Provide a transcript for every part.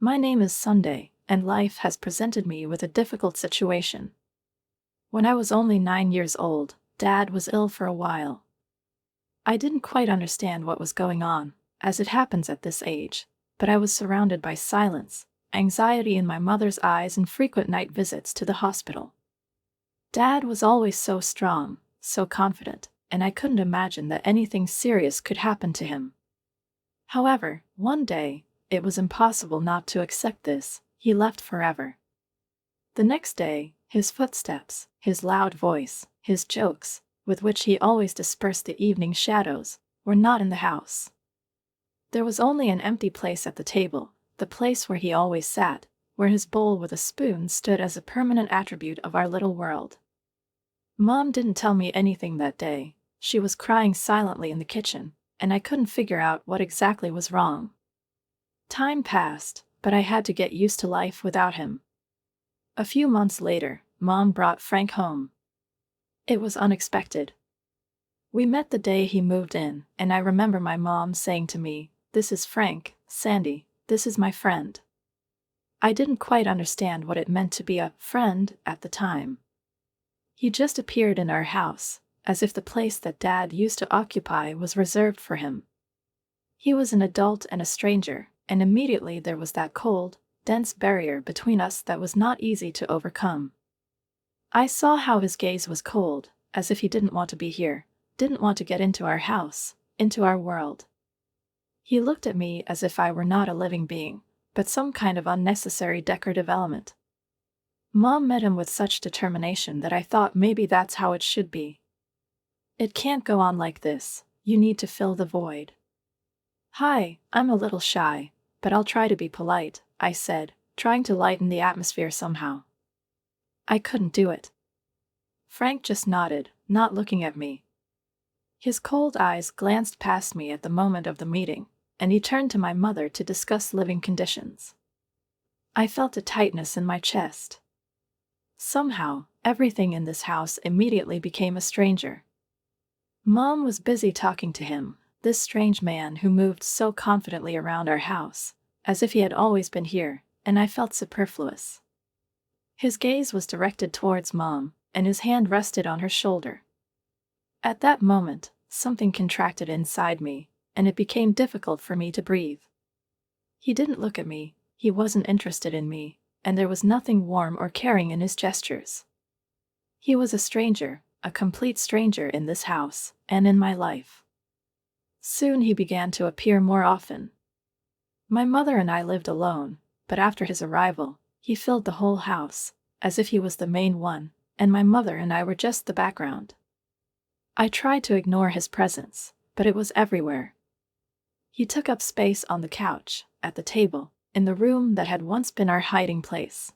My name is Sunday, and life has presented me with a difficult situation. When I was only 9 years old, Dad was ill for a while. I didn't quite understand what was going on, as it happens at this age, but I was surrounded by silence, anxiety in my mother's eyes, and frequent night visits to the hospital. Dad was always so strong, so confident, and I couldn't imagine that anything serious could happen to him. However, one day, it was impossible not to accept this. He left forever. The next day, his footsteps, his loud voice, his jokes, with which he always dispersed the evening shadows, were not in the house. There was only an empty place at the table, the place where he always sat, where his bowl with a spoon stood as a permanent attribute of our little world. Mom didn't tell me anything that day. She was crying silently in the kitchen, and I couldn't figure out what exactly was wrong. Time passed, but I had to get used to life without him. A few months later, Mom brought Frank home. It was unexpected. We met the day he moved in, and I remember my mom saying to me, "This is Frank, Sandy, this is my friend." I didn't quite understand what it meant to be a friend at the time. He just appeared in our house, as if the place that Dad used to occupy was reserved for him. He was an adult and a stranger, and immediately there was that cold, dense barrier between us that was not easy to overcome. I saw how his gaze was cold, as if he didn't want to be here, didn't want to get into our house, into our world. He looked at me as if I were not a living being, but some kind of unnecessary decorative element. Mom met him with such determination that I thought maybe that's how it should be. It can't go on like this. You need to fill the void. "Hi, I'm a little shy, but I'll try to be polite," I said, trying to lighten the atmosphere somehow. I couldn't do it. Frank just nodded, not looking at me. His cold eyes glanced past me at the moment of the meeting, and he turned to my mother to discuss living conditions. I felt a tightness in my chest. Somehow, everything in this house immediately became a stranger. Mom was busy talking to him, this strange man who moved so confidently around our house, as if he had always been here, and I felt superfluous. His gaze was directed towards Mom, and his hand rested on her shoulder. At that moment, something contracted inside me, and it became difficult for me to breathe. He didn't look at me, he wasn't interested in me, and there was nothing warm or caring in his gestures. He was a stranger, a complete stranger in this house, and in my life. Soon he began to appear more often. My mother and I lived alone, but after his arrival, he filled the whole house, as if he was the main one, and my mother and I were just the background. I tried to ignore his presence, but it was everywhere. He took up space on the couch, at the table, in the room that had once been our hiding place.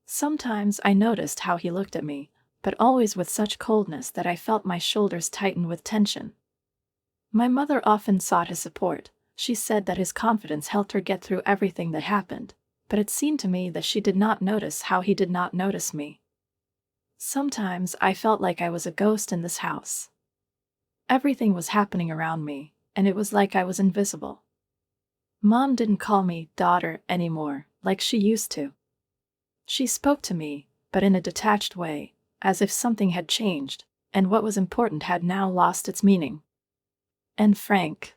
Sometimes I noticed how he looked at me, but always with such coldness that I felt my shoulders tighten with tension. My mother often sought his support. She said that his confidence helped her get through everything that happened, but it seemed to me that she did not notice how he did not notice me. Sometimes I felt like I was a ghost in this house. Everything was happening around me, and it was like I was invisible. Mom didn't call me daughter anymore, like she used to. She spoke to me, but in a detached way, as if something had changed, and what was important had now lost its meaning. And Frank.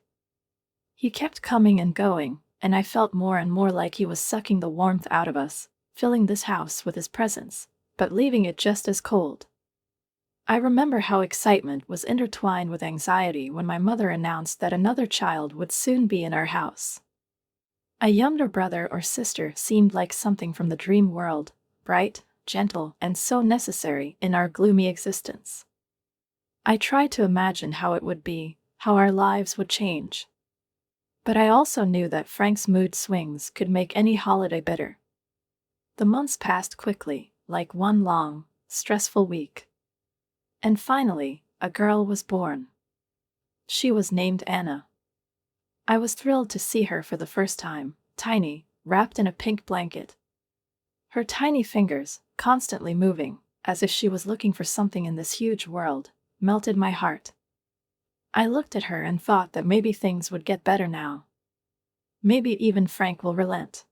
He kept coming and going, and I felt more and more like he was sucking the warmth out of us, filling this house with his presence, but leaving it just as cold. I remember how excitement was intertwined with anxiety when my mother announced that another child would soon be in our house. A younger brother or sister seemed like something from the dream world, bright, gentle, and so necessary in our gloomy existence. I tried to imagine how it would be, how our lives would change. But I also knew that Frank's mood swings could make any holiday bitter. The months passed quickly, like one long, stressful week. And finally, a girl was born. She was named Anna. I was thrilled to see her for the first time, tiny, wrapped in a pink blanket. Her tiny fingers, constantly moving, as if she was looking for something in this huge world, melted my heart. I looked at her and thought that maybe things would get better now. Maybe even Frank will relent.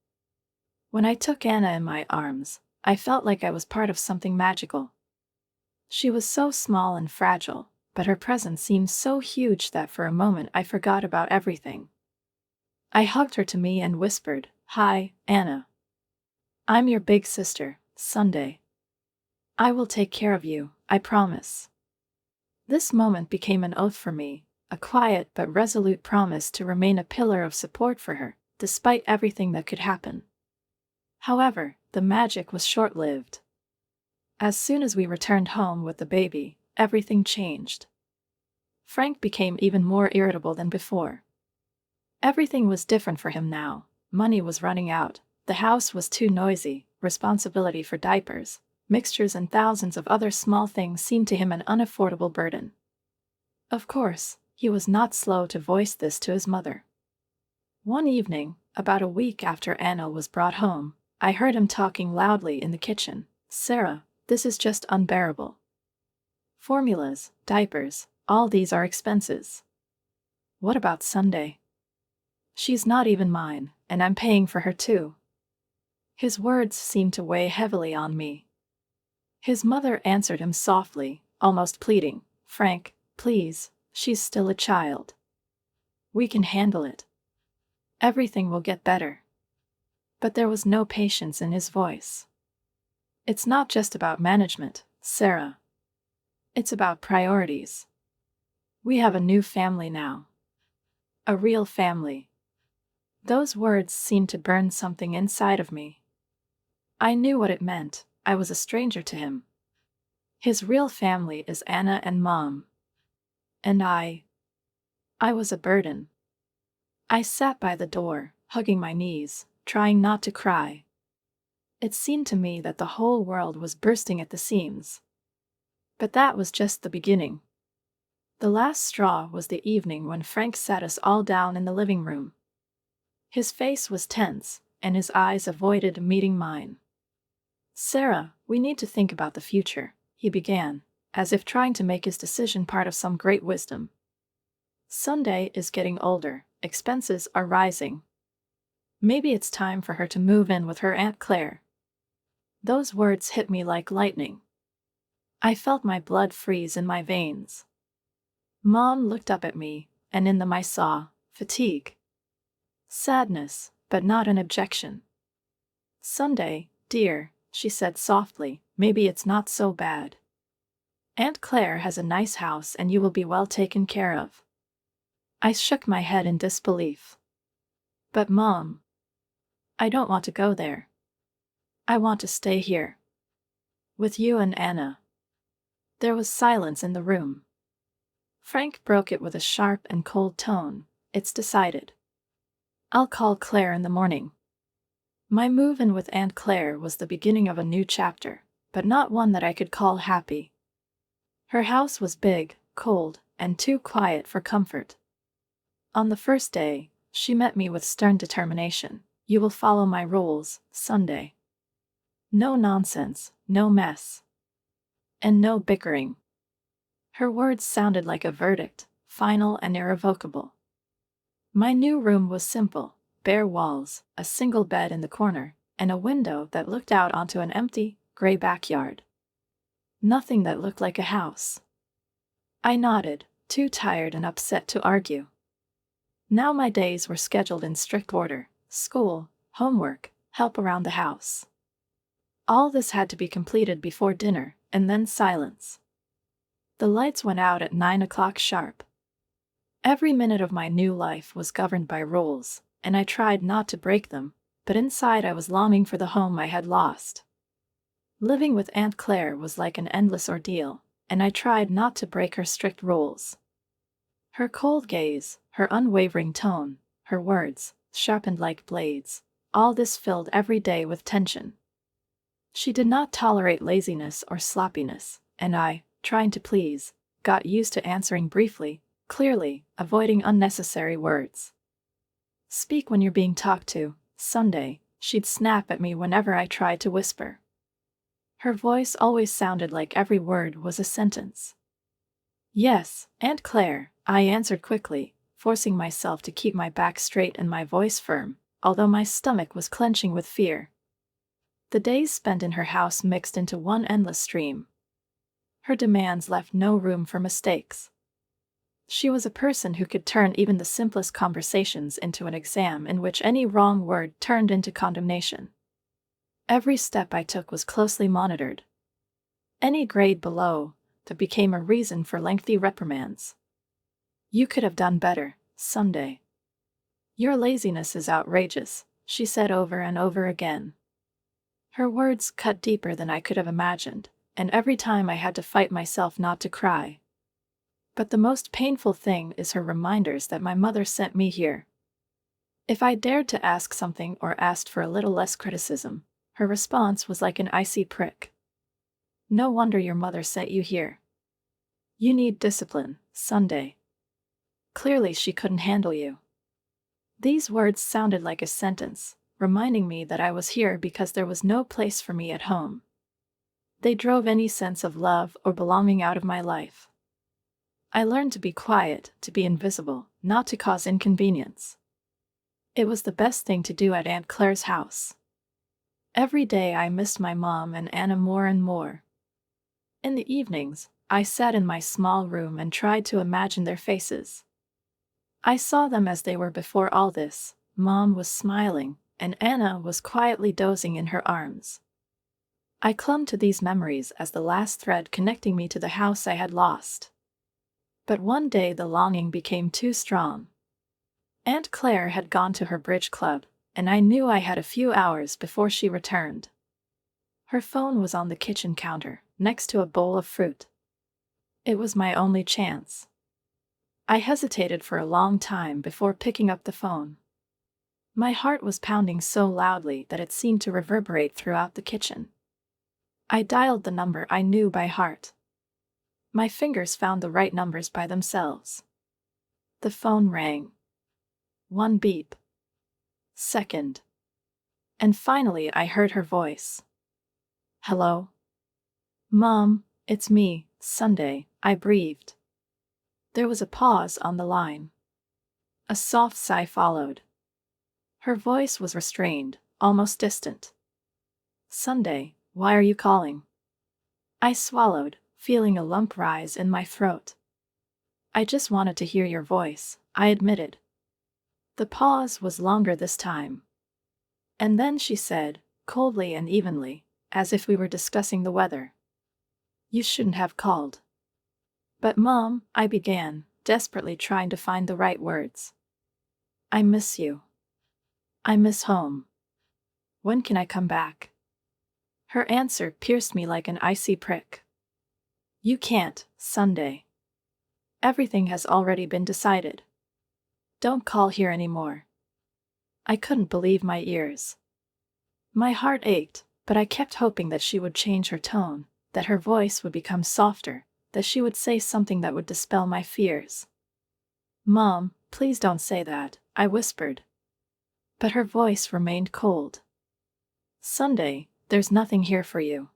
When I took Anna in my arms, I felt like I was part of something magical. She was so small and fragile, but her presence seemed so huge that for a moment I forgot about everything. I hugged her to me and whispered, "Hi, Anna. I'm your big sister, Sunday. I will take care of you, I promise." This moment became an oath for me, a quiet but resolute promise to remain a pillar of support for her, despite everything that could happen. However, the magic was short-lived. As soon as we returned home with the baby, everything changed. Frank became even more irritable than before. Everything was different for him now. Money was running out, the house was too noisy, responsibility for diapers, mixtures and thousands of other small things seemed to him an unaffordable burden. Of course, he was not slow to voice this to his mother. One evening, about a week after Anna was brought home, I heard him talking loudly in the kitchen. "Sarah, this is just unbearable. Formulas, diapers, all these are expenses. What about Sunday? She's not even mine, and I'm paying for her too." His words seemed to weigh heavily on me. His mother answered him softly, almost pleading, "Frank, please, she's still a child. We can handle it. Everything will get better." But there was no patience in his voice. "It's not just about management, Sarah. It's about priorities. We have a new family now. A real family." Those words seemed to burn something inside of me. I knew what it meant. I was a stranger to him. His real family is Anna and Mom. And I was a burden. I sat by the door, hugging my knees, trying not to cry. It seemed to me that the whole world was bursting at the seams. But that was just the beginning. The last straw was the evening when Frank sat us all down in the living room. His face was tense, and his eyes avoided meeting mine. "Sarah, we need to think about the future," he began, as if trying to make his decision part of some great wisdom. "Sunday is getting older, expenses are rising. Maybe it's time for her to move in with her Aunt Claire." Those words hit me like lightning. I felt my blood freeze in my veins. Mom looked up at me, and in them I saw fatigue. Sadness, but not an objection. "Sunday, dear," she said softly, "maybe it's not so bad. Aunt Claire has a nice house and you will be well taken care of." I shook my head in disbelief. "But Mom, I don't want to go there. I want to stay here. With you and Anna." There was silence in the room. Frank broke it with a sharp and cold tone. "It's decided. I'll call Claire in the morning." My move-in with Aunt Claire was the beginning of a new chapter, but not one that I could call happy. Her house was big, cold, and too quiet for comfort. On the first day, she met me with stern determination. "You will follow my rules, Sunday. No nonsense, no mess. And no bickering." Her words sounded like a verdict, final and irrevocable. My new room was simple, bare walls, a single bed in the corner, and a window that looked out onto an empty, gray backyard. Nothing that looked like a house. I nodded, too tired and upset to argue. Now my days were scheduled in strict order: school, homework, help around the house. All this had to be completed before dinner, and then silence. The lights went out at 9 o'clock sharp. Every minute of my new life was governed by rules, and I tried not to break them, but inside I was longing for the home I had lost. Living with Aunt Claire was like an endless ordeal, and I tried not to break her strict rules. Her cold gaze, her unwavering tone, her words, sharpened like blades, all this filled every day with tension. She did not tolerate laziness or sloppiness, and I, trying to please, got used to answering briefly, clearly, avoiding unnecessary words. "Speak when you're being talked to, Sunday," she'd snap at me whenever I tried to whisper. Her voice always sounded like every word was a sentence. "Yes, Aunt Claire," I answered quickly, forcing myself to keep my back straight and my voice firm, although my stomach was clenching with fear. The days spent in her house mixed into one endless stream. Her demands left no room for mistakes. She was a person who could turn even the simplest conversations into an exam in which any wrong word turned into condemnation. Every step I took was closely monitored. Any grade below that became a reason for lengthy reprimands. "You could have done better, someday. Your laziness is outrageous," she said over and over again. Her words cut deeper than I could have imagined, and every time I had to fight myself not to cry. But the most painful thing is her reminders that my mother sent me here. If I dared to ask something or asked for a little less criticism, her response was like an icy prick. "No wonder your mother sent you here. You need discipline, Sunday. Clearly she couldn't handle you." These words sounded like a sentence, reminding me that I was here because there was no place for me at home. They drove any sense of love or belonging out of my life. I learned to be quiet, to be invisible, not to cause inconvenience. It was the best thing to do at Aunt Claire's house. Every day I missed my mom and Anna more and more. In the evenings, I sat in my small room and tried to imagine their faces. I saw them as they were before all this. Mom was smiling, and Anna was quietly dozing in her arms. I clung to these memories as the last thread connecting me to the house I had lost. But one day the longing became too strong. Aunt Claire had gone to her bridge club, and I knew I had a few hours before she returned. Her phone was on the kitchen counter, next to a bowl of fruit. It was my only chance. I hesitated for a long time before picking up the phone. My heart was pounding so loudly that it seemed to reverberate throughout the kitchen. I dialed the number I knew by heart. My fingers found the right numbers by themselves. The phone rang. One beep. Second. And finally I heard her voice. "Hello?" "Mom, it's me, Sunday," I breathed. There was a pause on the line. A soft sigh followed. Her voice was restrained, almost distant. "Sunday, why are you calling?" I swallowed, feeling a lump rise in my throat. "I just wanted to hear your voice," I admitted. The pause was longer this time. And then she said, coldly and evenly, as if we were discussing the weather, "You shouldn't have called." "But Mom," I began, desperately trying to find the right words. "I miss you. I miss home. When can I come back?" Her answer pierced me like an icy prick. "You can't, Sunday. Everything has already been decided. Don't call here anymore." I couldn't believe my ears. My heart ached, but I kept hoping that she would change her tone, that her voice would become softer, that she would say something that would dispel my fears. "Mom, please don't say that," I whispered. But her voice remained cold. "Sunday, there's nothing here for you.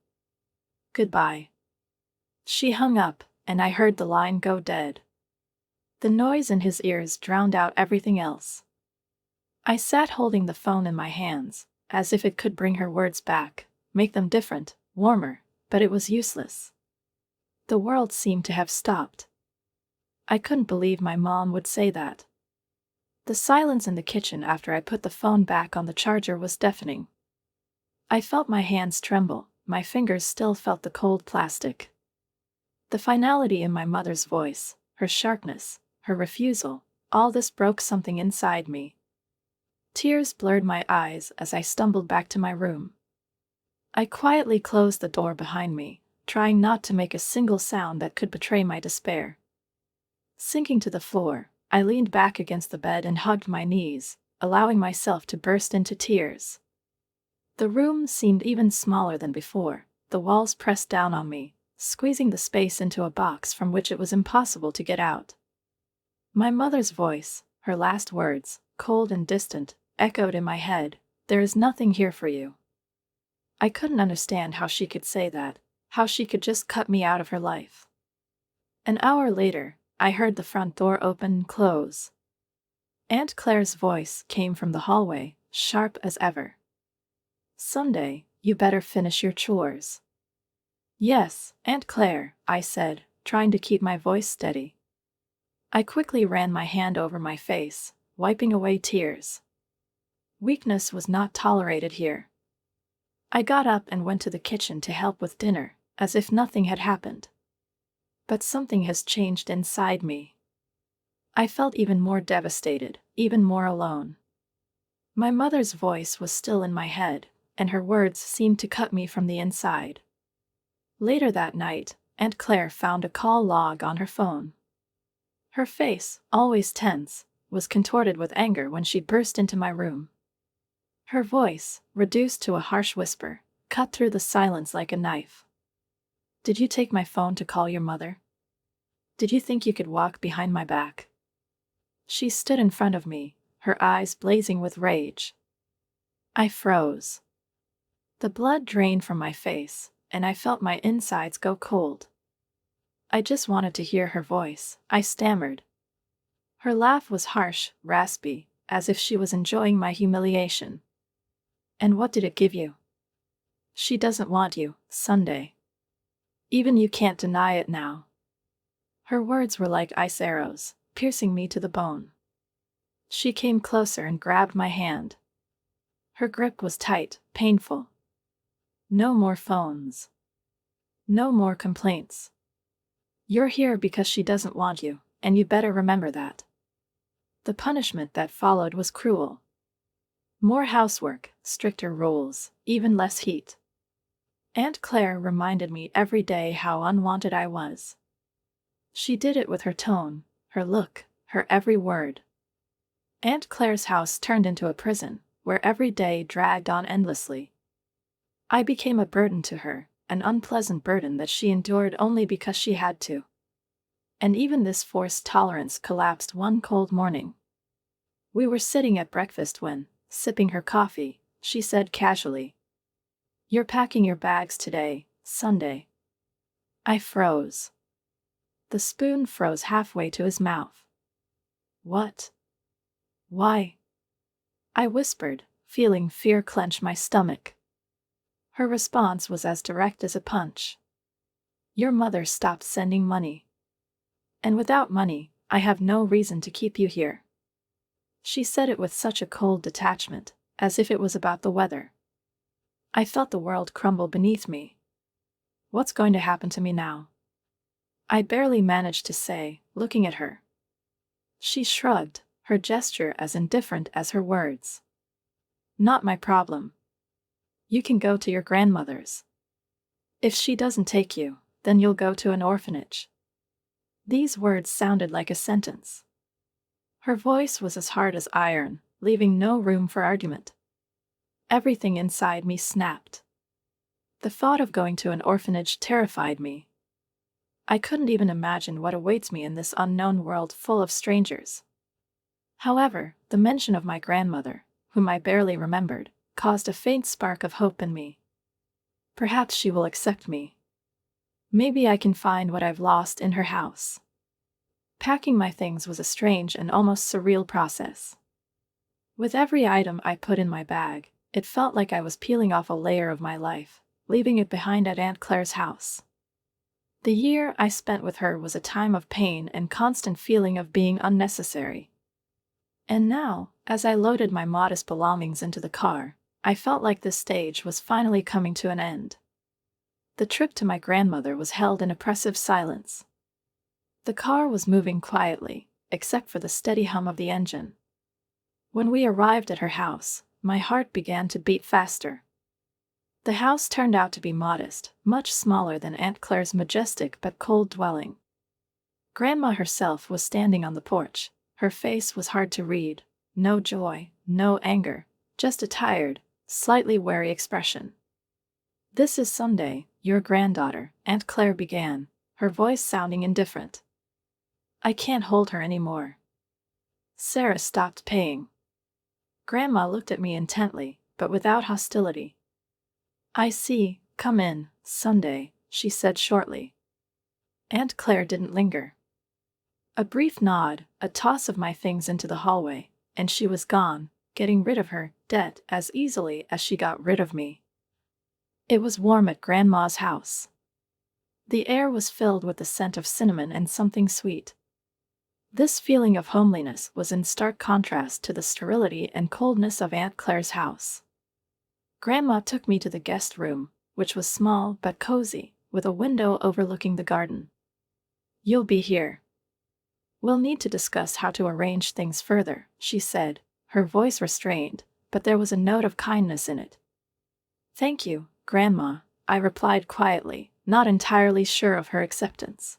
Goodbye." She hung up, and I heard the line go dead. The noise in his ears drowned out everything else. I sat holding the phone in my hands, as if it could bring her words back, make them different, warmer, but it was useless. The world seemed to have stopped. I couldn't believe my mom would say that. The silence in the kitchen after I put the phone back on the charger was deafening. I felt my hands tremble, my fingers still felt the cold plastic. The finality in my mother's voice, her sharpness, her refusal, all this broke something inside me. Tears blurred my eyes as I stumbled back to my room. I quietly closed the door behind me, trying not to make a single sound that could betray my despair. Sinking to the floor, I leaned back against the bed and hugged my knees, allowing myself to burst into tears. The room seemed even smaller than before, the walls pressed down on me, squeezing the space into a box from which it was impossible to get out. My mother's voice, her last words, cold and distant, echoed in my head, "There is nothing here for you." I couldn't understand how she could say that, how she could just cut me out of her life. An hour later, I heard the front door open and close. Aunt Claire's voice came from the hallway, sharp as ever. "Sunday, You better finish your chores. Yes, Aunt Claire, I said, trying to keep my voice steady. I quickly ran my hand over my face, wiping away tears. Weakness was not tolerated here. I got up and went to the kitchen to help with dinner, as if nothing had happened. But something has changed inside me. I felt even more devastated, even more alone. My mother's voice was still in my head, and her words seemed to cut me from the inside. Later that night, Aunt Claire found a call log on her phone. Her face, always tense, was contorted with anger when she burst into my room. Her voice, reduced to a harsh whisper, cut through the silence like a knife. Did you take my phone to call your mother? Did you think you could walk behind my back? She stood in front of me, her eyes blazing with rage. I froze. The blood drained from my face, and I felt my insides go cold. I just wanted to hear her voice, I stammered. Her laugh was harsh, raspy, as if she was enjoying my humiliation. And what did it give you? She doesn't want you, Sunday. Even you can't deny it now. Her words were like ice arrows, piercing me to the bone. She came closer and grabbed my hand. Her grip was tight, painful. No more phones. No more complaints. You're here because she doesn't want you, and you better remember that. The punishment that followed was cruel. More housework, stricter rules, even less heat. Aunt Claire reminded me every day how unwanted I was. She did it with her tone, her look, her every word. Aunt Claire's house turned into a prison, where every day dragged on endlessly. I became a burden to her, an unpleasant burden that she endured only because she had to. And even this forced tolerance collapsed one cold morning. We were sitting at breakfast when, sipping her coffee, she said casually, "You're packing your bags today, Sunday." I froze. The spoon froze halfway to his mouth. What? Why? I whispered, feeling fear clench my stomach. Her response was as direct as a punch. Your mother stopped sending money. And without money, I have no reason to keep you here. She said it with such a cold detachment, as if it was about the weather. I felt the world crumble beneath me. What's going to happen to me now? I barely managed to say, looking at her. She shrugged, her gesture as indifferent as her words. Not my problem. You can go to your grandmother's. If she doesn't take you, then you'll go to an orphanage. These words sounded like a sentence. Her voice was as hard as iron, leaving no room for argument. Everything inside me snapped. The thought of going to an orphanage terrified me. I couldn't even imagine what awaits me in this unknown world full of strangers. However, the mention of my grandmother, whom I barely remembered, caused a faint spark of hope in me. Perhaps she will accept me. Maybe I can find what I've lost in her house. Packing my things was a strange and almost surreal process. With every item I put in my bag, it felt like I was peeling off a layer of my life, leaving it behind at Aunt Claire's house. The year I spent with her was a time of pain and constant feeling of being unnecessary. And now, as I loaded my modest belongings into the car, I felt like this stage was finally coming to an end. The trip to my grandmother was held in oppressive silence. The car was moving quietly, except for the steady hum of the engine. When we arrived at her house, my heart began to beat faster. The house turned out to be modest, much smaller than Aunt Claire's majestic but cold dwelling. Grandma herself was standing on the porch. Her face was hard to read. No joy, no anger, just a tired, slightly wary expression. "This is Sunday, your granddaughter," Aunt Claire began, her voice sounding indifferent. "I can't hold her anymore." Sarah stopped paying. Grandma looked at me intently, but without hostility. "I see, come in, Sunday," she said shortly. Aunt Claire didn't linger. A brief nod, a toss of my things into the hallway, and she was gone, getting rid of her debt as easily as she got rid of me. It was warm at Grandma's house. The air was filled with the scent of cinnamon and something sweet. This feeling of homeliness was in stark contrast to the sterility and coldness of Aunt Claire's house. Grandma took me to the guest room, which was small but cozy, with a window overlooking the garden. "You'll be here. We'll need to discuss how to arrange things further," she said, her voice restrained, but there was a note of kindness in it. "Thank you, Grandma," I replied quietly, not entirely sure of her acceptance.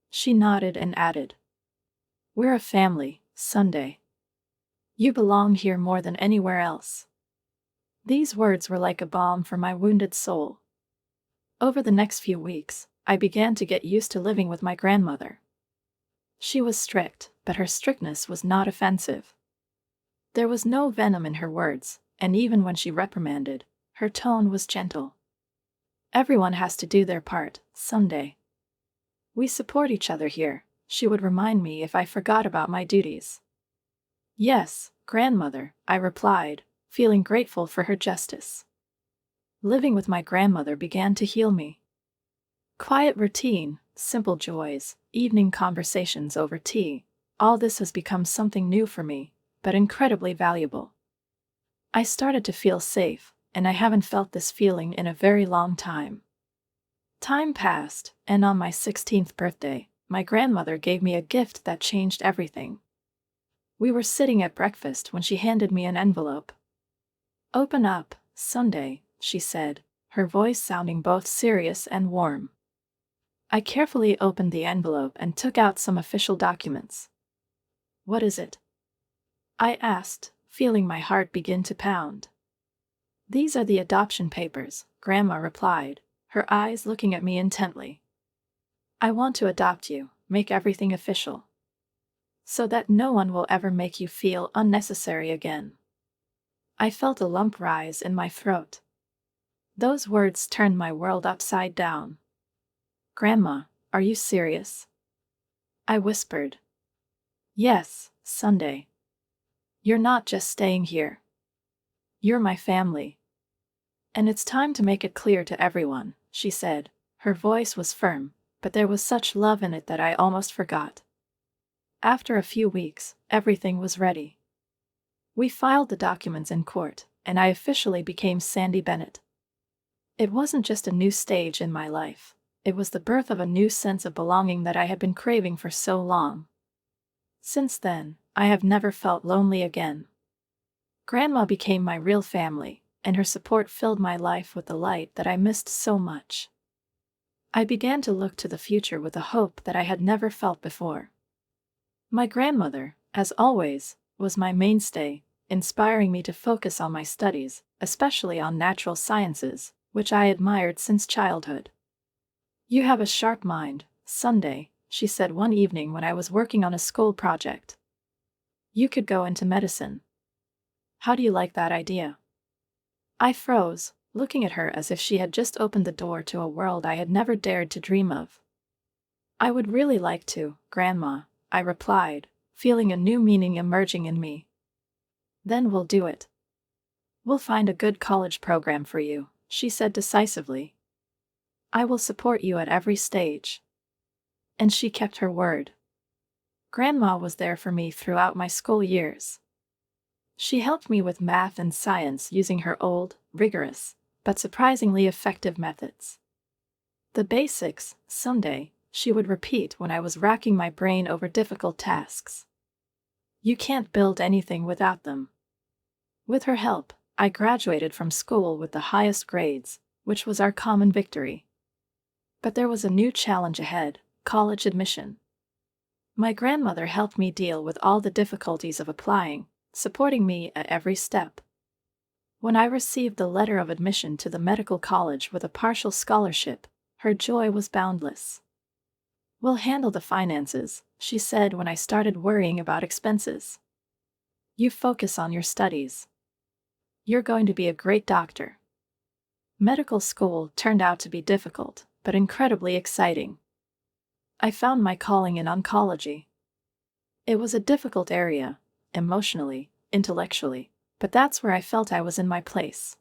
She nodded and added, "We're a family, Sunday. You belong here more than anywhere else." These words were like a balm for my wounded soul. Over the next few weeks, I began to get used to living with my grandmother. She was strict, but her strictness was not offensive. There was no venom in her words, and even when she reprimanded, her tone was gentle. "Everyone has to do their part, Sunday. We support each other here," she would remind me if I forgot about my duties. "Yes, grandmother," I replied, feeling grateful for her justice. Living with my grandmother began to heal me. Quiet routine, simple joys, evening conversations over tea, all this has become something new for me, but incredibly valuable. I started to feel safe, and I haven't felt this feeling in a very long time. Time passed, and on my 16th birthday, my grandmother gave me a gift that changed everything. We were sitting at breakfast when she handed me an envelope. "Open up, Sunday," she said, her voice sounding both serious and warm. I carefully opened the envelope and took out some official documents. "What is it?" I asked, feeling my heart begin to pound. "These are the adoption papers," Grandma replied, her eyes looking at me intently. "I want to adopt you, make everything official, so that no one will ever make you feel unnecessary again." I felt a lump rise in my throat. Those words turned my world upside down. "Grandma, are you serious?" I whispered. "Yes, Sunday. You're not just staying here. You're my family. And it's time to make it clear to everyone," she said. Her voice was firm, but there was such love in it that I almost forgot. After a few weeks, everything was ready. We filed the documents in court, and I officially became Sandy Bennett. It wasn't just a new stage in my life. It was the birth of a new sense of belonging that I had been craving for so long. Since then, I have never felt lonely again. Grandma became my real family, and her support filled my life with the light that I missed so much. I began to look to the future with a hope that I had never felt before. My grandmother, as always, was my mainstay, inspiring me to focus on my studies, especially on natural sciences, which I admired since childhood. "You have a sharp mind, Sunday," she said one evening when I was working on a school project. "You could go into medicine. How do you like that idea?" I froze, looking at her as if she had just opened the door to a world I had never dared to dream of. "I would really like to, Grandma," I replied, feeling a new meaning emerging in me. "Then we'll do it. We'll find a good college program for you," she said decisively. "I will support you at every stage." And she kept her word. Grandma was there for me throughout my school years. She helped me with math and science using her old, rigorous, but surprisingly effective methods. The basics, Sunday, she would repeat when I was racking my brain over difficult tasks. "You can't build anything without them." With her help, I graduated from school with the highest grades, which was our common victory. But there was a new challenge ahead: college admission. My grandmother helped me deal with all the difficulties of applying, supporting me at every step. When I received the letter of admission to the medical college with a partial scholarship, her joy was boundless. "We'll handle the finances," she said when I started worrying about expenses. "You focus on your studies. You're going to be a great doctor." Medical school turned out to be difficult, but incredibly exciting. I found my calling in oncology. It was a difficult area, emotionally, intellectually, but that's where I felt I was in my place.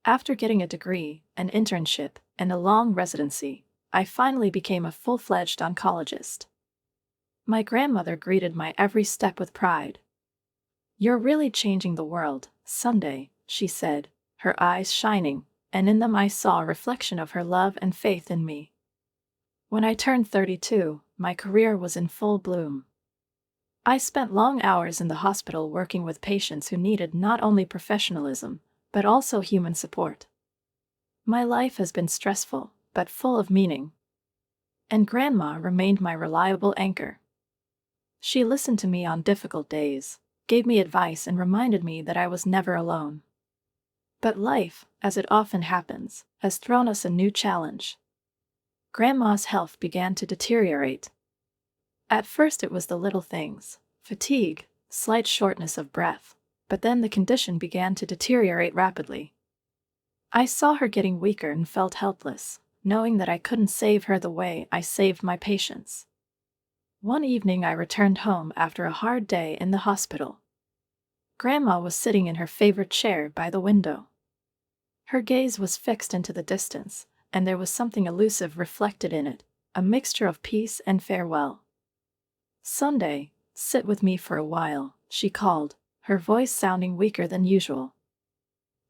After getting a degree, an internship, and a long residency, I finally became a full-fledged oncologist. My grandmother greeted my every step with pride. "You're really changing the world, Sunday," she said, her eyes shining, and in them I saw a reflection of her love and faith in me. When I turned 32, my career was in full bloom. I spent long hours in the hospital working with patients who needed not only professionalism, but also human support. My life has been stressful, but full of meaning. And Grandma remained my reliable anchor. She listened to me on difficult days, gave me advice, and reminded me that I was never alone. But life, as it often happens, has thrown us a new challenge. Grandma's health began to deteriorate. At first it was the little things: fatigue, slight shortness of breath, but then the condition began to deteriorate rapidly. I saw her getting weaker and felt helpless, knowing that I couldn't save her the way I saved my patients. One evening I returned home after a hard day in the hospital. Grandma was sitting in her favorite chair by the window. Her gaze was fixed into the distance, and there was something elusive reflected in it, a mixture of peace and farewell. "Sunday, sit with me for a while," she called, her voice sounding weaker than usual.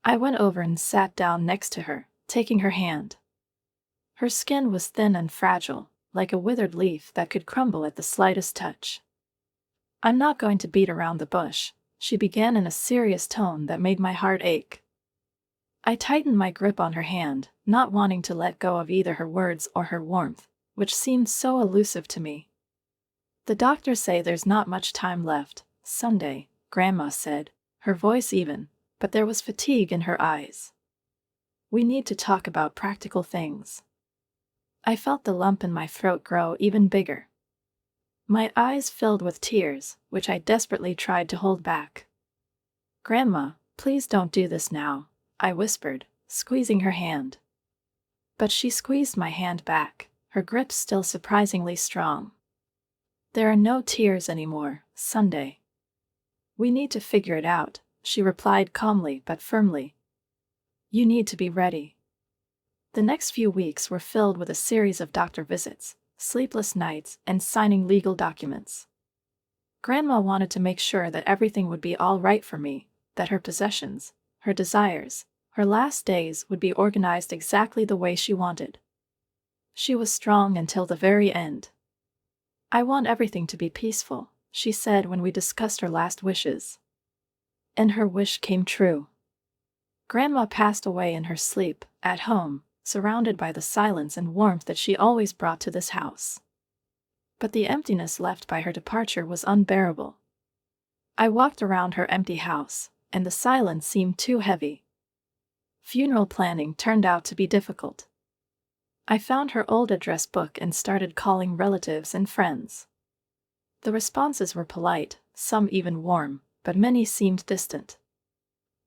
I went over and sat down next to her, taking her hand. Her skin was thin and fragile, like a withered leaf that could crumble at the slightest touch. "I'm not going to beat around the bush," she began in a serious tone that made my heart ache. I tightened my grip on her hand, not wanting to let go of either her words or her warmth, which seemed so elusive to me. "The doctors say there's not much time left, Sunday," Grandma said, her voice even, but there was fatigue in her eyes. "We need to talk about practical things." I felt the lump in my throat grow even bigger. My eyes filled with tears, which I desperately tried to hold back. "Grandma, please don't do this now," I whispered, squeezing her hand. But she squeezed my hand back, her grip still surprisingly strong. "There are no tears anymore, Sunday. We need to figure it out," she replied calmly but firmly. "You need to be ready." The next few weeks were filled with a series of doctor visits, sleepless nights, and signing legal documents. Grandma wanted to make sure that everything would be all right for me, that her possessions, her desires, her last days would be organized exactly the way she wanted. She was strong until the very end. "I want everything to be peaceful," she said when we discussed her last wishes. And her wish came true. Grandma passed away in her sleep, at home, surrounded by the silence and warmth that she always brought to this house. But the emptiness left by her departure was unbearable. I walked around her empty house, and the silence seemed too heavy. Funeral planning turned out to be difficult. I found her old address book and started calling relatives and friends. The responses were polite, some even warm, but many seemed distant.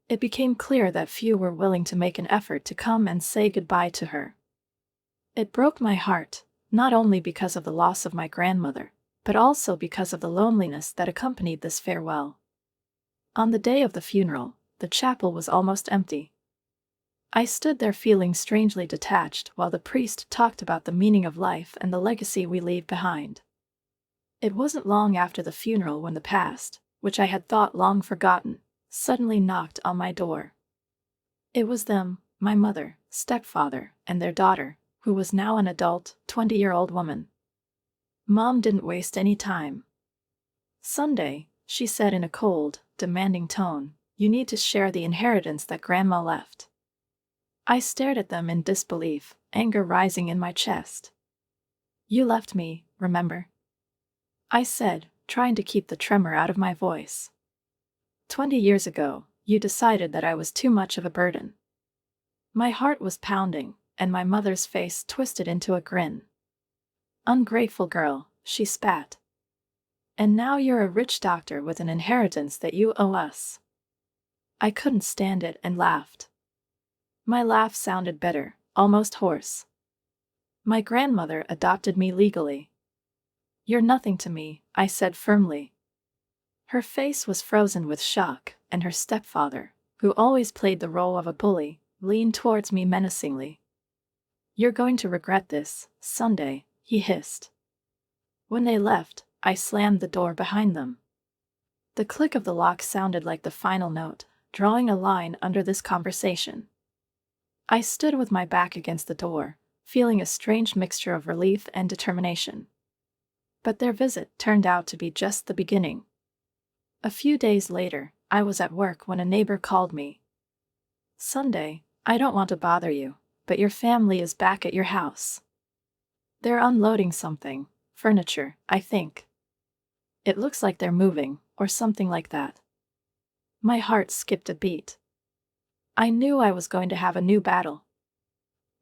It became clear that few were willing to make an effort to come and say goodbye to her. It broke my heart, not only because of the loss of my grandmother, but also because of the loneliness that accompanied this farewell. On the day of the funeral, the chapel was almost empty. I stood there feeling strangely detached while the priest talked about the meaning of life and the legacy we leave behind. It wasn't long after the funeral when the past, which I had thought long forgotten, suddenly knocked on my door. It was them, my mother, stepfather, and their daughter, who was now an adult, 20-year-old woman. Mom didn't waste any time. "Sunday," she said in a cold, demanding tone, "you need to share the inheritance that Grandma left." I stared at them in disbelief, anger rising in my chest. "You left me, remember?" I said, trying to keep the tremor out of my voice. 20 years ago, you decided that I was too much of a burden." My heart was pounding, and my mother's face twisted into a grin. "Ungrateful girl," she spat. "And now you're a rich doctor with an inheritance that you owe us." I couldn't stand it and laughed. My laugh sounded bitter, almost hoarse. "My grandmother adopted me legally." "You're nothing to me," I said firmly. Her face was frozen with shock, and her stepfather, who always played the role of a bully, leaned towards me menacingly. "You're going to regret this, Sunday," he hissed. When they left, I slammed the door behind them. The click of the lock sounded like the final note, drawing a line under this conversation. I stood with my back against the door, feeling a strange mixture of relief and determination. But their visit turned out to be just the beginning. A few days later, I was at work when a neighbor called me. "Sunday, I don't want to bother you, but your family is back at your house. They're unloading something, furniture, I think. It looks like they're moving, or something like that." My heart skipped a beat. I knew I was going to have a new battle.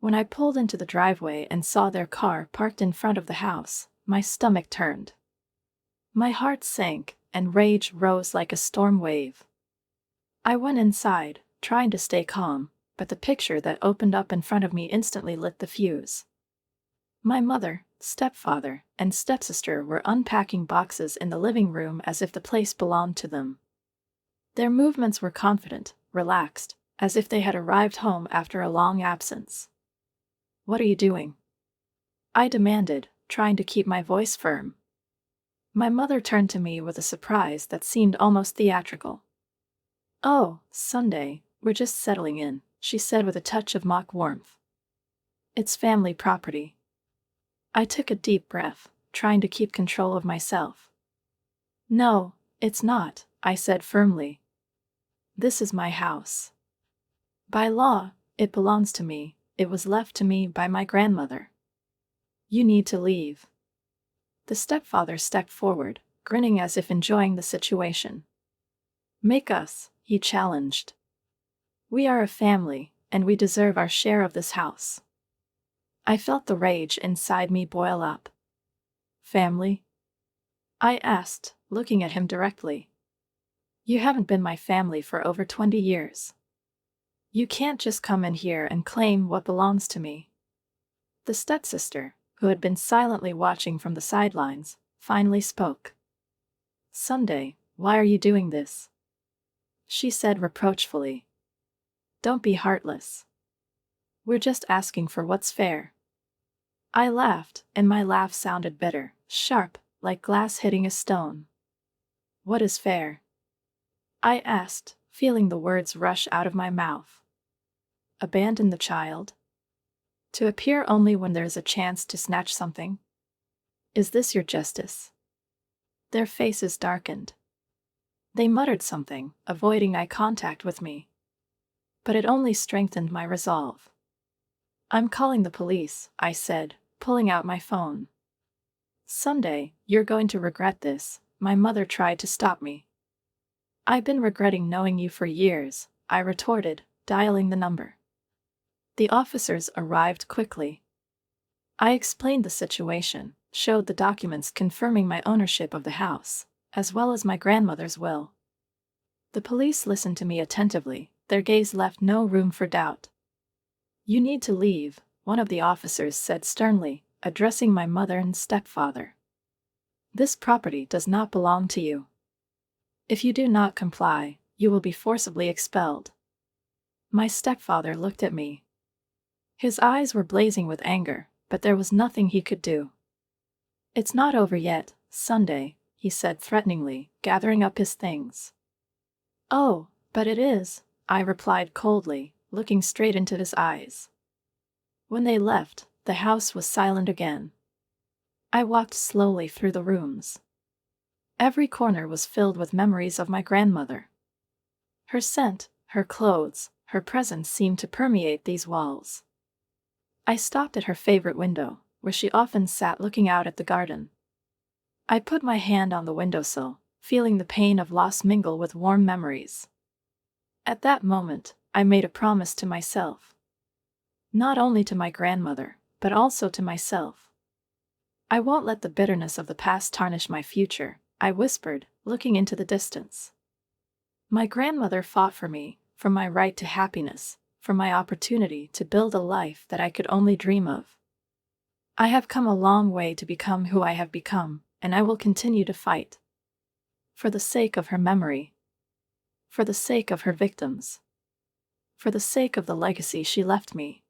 When I pulled into the driveway and saw their car parked in front of the house, my stomach turned. My heart sank, and rage rose like a storm wave. I went inside, trying to stay calm, but the picture that opened up in front of me instantly lit the fuse. My mother, stepfather, and stepsister were unpacking boxes in the living room as if the place belonged to them. Their movements were confident, relaxed, as if they had arrived home after a long absence. "What are you doing?" I demanded, trying to keep my voice firm. My mother turned to me with a surprise that seemed almost theatrical. "Oh, Sunday, we're just settling in," she said with a touch of mock warmth. "It's family property." I took a deep breath, trying to keep control of myself. "No, it's not," I said firmly. "This is my house. By law, it belongs to me. It was left to me by my grandmother. You need to leave." The stepfather stepped forward, grinning as if enjoying the situation. "Make us," he challenged. "We are a family, and we deserve our share of this house." I felt the rage inside me boil up. "Family?" I asked, looking at him directly. "You haven't been my family for over 20 years. You can't just come in here and claim what belongs to me." The stepsister, who had been silently watching from the sidelines, finally spoke. "Sunday, why are you doing this?" she said reproachfully. "Don't be heartless. We're just asking for what's fair." I laughed, and my laugh sounded bitter, sharp, like glass hitting a stone. "What is fair?" I asked, feeling the words rush out of my mouth. "Abandon the child? To appear only when there's a chance to snatch something? Is this your justice?" Their faces darkened. They muttered something, avoiding eye contact with me. But it only strengthened my resolve. "I'm calling the police," I said, pulling out my phone. "Sunday, you're going to regret this," my mother tried to stop me. "I've been regretting knowing you for years," I retorted, dialing the number. The officers arrived quickly. I explained the situation, showed the documents confirming my ownership of the house, as well as my grandmother's will. The police listened to me attentively, their gaze left no room for doubt. "You need to leave," one of the officers said sternly, addressing my mother and stepfather. "This property does not belong to you. If you do not comply, you will be forcibly expelled." My stepfather looked at me. His eyes were blazing with anger, but there was nothing he could do. "It's not over yet, Sunday," he said threateningly, gathering up his things. "Oh, but it is," I replied coldly, looking straight into his eyes. When they left, the house was silent again. I walked slowly through the rooms. Every corner was filled with memories of my grandmother. Her scent, her clothes, her presence seemed to permeate these walls. I stopped at her favorite window, where she often sat looking out at the garden. I put my hand on the windowsill, feeling the pain of loss mingle with warm memories. At that moment, I made a promise to myself. Not only to my grandmother, but also to myself. "I won't let the bitterness of the past tarnish my future," I whispered, looking into the distance. My grandmother fought for me, for my right to happiness, for my opportunity to build a life that I could only dream of. I have come a long way to become who I have become, and I will continue to fight. For the sake of her memory. For the sake of her victims. for the sake of the legacy she left me.